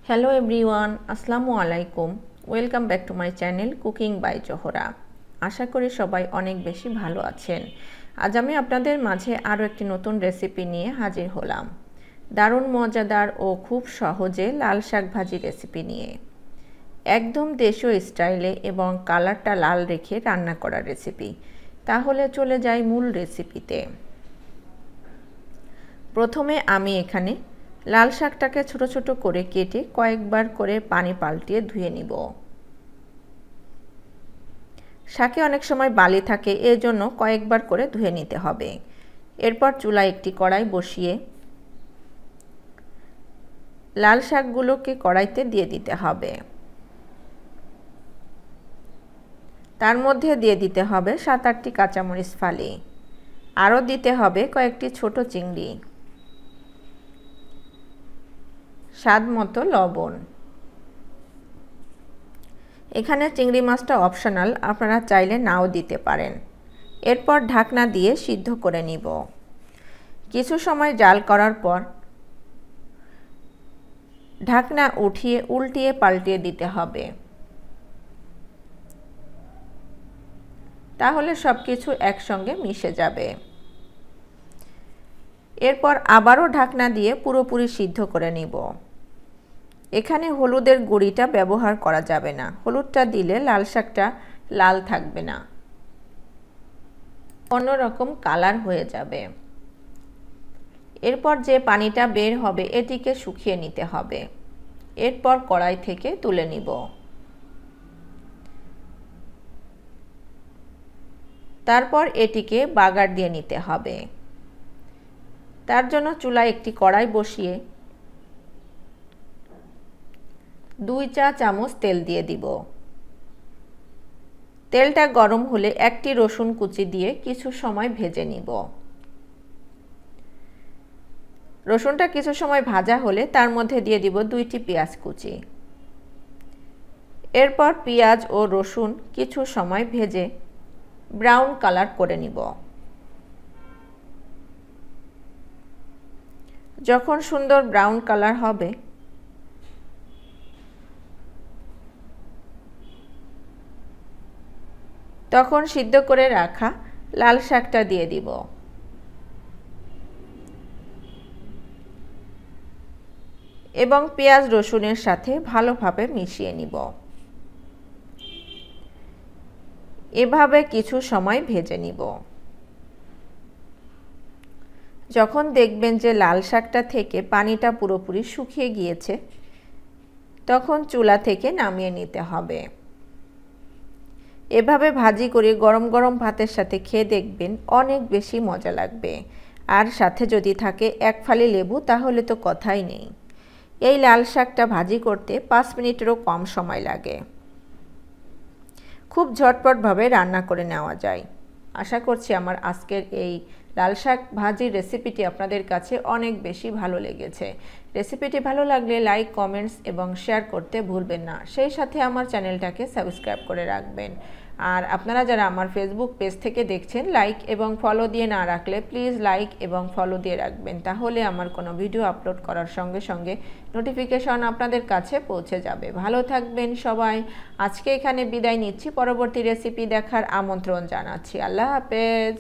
Hello everyone, আসসালামু আলাইকুম। Welcome back to my channel cooking by Zohra. আশা করি সবাই অনেক বেশি ভালো আছেন। আজ আমি আপনাদের মাঝে আরও একটি নতুন রেসিপি নিয়ে হাজির হলাম। দারুণ মজাদার ও খুব সহজে লাল শাক ভাজি রেসিপি নিয়ে। একদম দেশীয় স্টাইলে এবং কালারটা লাল রেখে রান্না করা রেসিপি। তাহলে চলে যাই মূল রেসিপিতে। প্রথমে আমি এখানে লাল শাকটাকে ছোট ছোট করে কেটে কয়েকবার করে পানি পাল্টিয়ে ধুয়ে নিব। শাকে অনেক সময় বালি থাকে, এজন্য কয়েকবার করে ধুয়ে নিতে হবে। এরপর চুলায় একটি কড়াই বসিয়ে লাল শাকগুলোকে কড়াইতে দিয়ে দিতে হবে। তার মধ্যে দিয়ে দিতে হবে 7-8টি কাঁচামরিচ ফালি। আরও দিতে হবে কয়েকটি ছোট চিংড়ি, স্বাদ মতো লবণ। এখানে চিংড়ি মাছটা অপশনাল, আপনারা চাইলে নাও দিতে পারেন। এরপর ঢাকনা দিয়ে সিদ্ধ করে নিব। কিছু সময় জাল করার পর ঢাকনা উঠিয়ে উল্টিয়ে পাল্টিয়ে দিতে হবে। তাহলে সব কিছু একসঙ্গে মিশে যাবে। এরপর আবারও ঢাকনা দিয়ে পুরোপুরি সিদ্ধ করে নিব। এখানে হলুদের গুঁড়িটা ব্যবহার করা যাবে না, হলুদটা দিলে লাল শাকটা লাল থাকবে না, অন্যরকম কালার হয়ে যাবে। এরপর যে পানিটা বের হবে এটিকে শুকিয়ে নিতে হবে। এরপর কড়াই থেকে তুলে নিব। তারপর এটিকে বাগার দিয়ে নিতে হবে। তার জন্য চুলায় একটি কড়াই বসিয়ে 2 চা চামচ তেল দিয়ে দিব। তেলটা গরম হলে একটি রসুন কুচি দিয়ে কিছু সময় ভেজে নিব। রসুনটা কিছু সময় ভাজা হলে তার মধ্যে দিয়ে দিব 2টি পেঁয়াজ কুচি। এরপর পেঁয়াজ ও রসুন কিছু সময় ভেজে ব্রাউন কালার করে নিব। যখন সুন্দর ব্রাউন কালার হবে তখন সিদ্ধ করে রাখা লাল শাকটা দিয়ে দিব। এবং পেঁয়াজ রসুনের সাথে ভালোভাবে মিশিয়ে নিব। এভাবে কিছু সময় ভেজে নিব। যখন দেখবেন যে লাল শাকটা থেকে পানিটা পুরোপুরি শুকিয়ে গিয়েছে তখন চুলা থেকে নামিয়ে নিতে হবে। এভাবে ভাজি করে গরম গরম ভাতের সাথে খেয়ে দেখবেন অনেক বেশি মজা লাগবে। আর সাথে যদি থাকে 1 ফালি লেবু তাহলে তো কথাই নেই। এই লাল শাকটা ভাজি করতে 5 মিনিটেরও কম সময় লাগে। খুব ঝটপটভাবে রান্না করে নেওয়া যায়। আশা করছি আমার আজকের এই লাল শাক ভাজির রেসিপিটি আপনাদের কাছে অনেক বেশি ভালো লেগেছে। রেসিপিটি ভালো লাগলে লাইক, কমেন্টস এবং শেয়ার করতে ভুলবেন না। সেই সাথে আমার চ্যানেলটাকে সাবস্ক্রাইব করে রাখবেন। আর আপনারা যারা আমার ফেসবুক পেজ থেকে দেখছেন, লাইক এবং ফলো দিয়ে না রাখলে প্লিজ লাইক এবং ফলো দিয়ে রাখবেন। তাহলে আমার কোনো ভিডিও আপলোড করার সঙ্গে সঙ্গে নোটিফিকেশন আপনাদের কাছে পৌঁছে যাবে। ভালো থাকবেন সবাই। আজকে এখানে বিদায় নিচ্ছি। পরবর্তী রেসিপি দেখার আমন্ত্রণ জানাচ্ছি। আল্লাহ হাফেজ।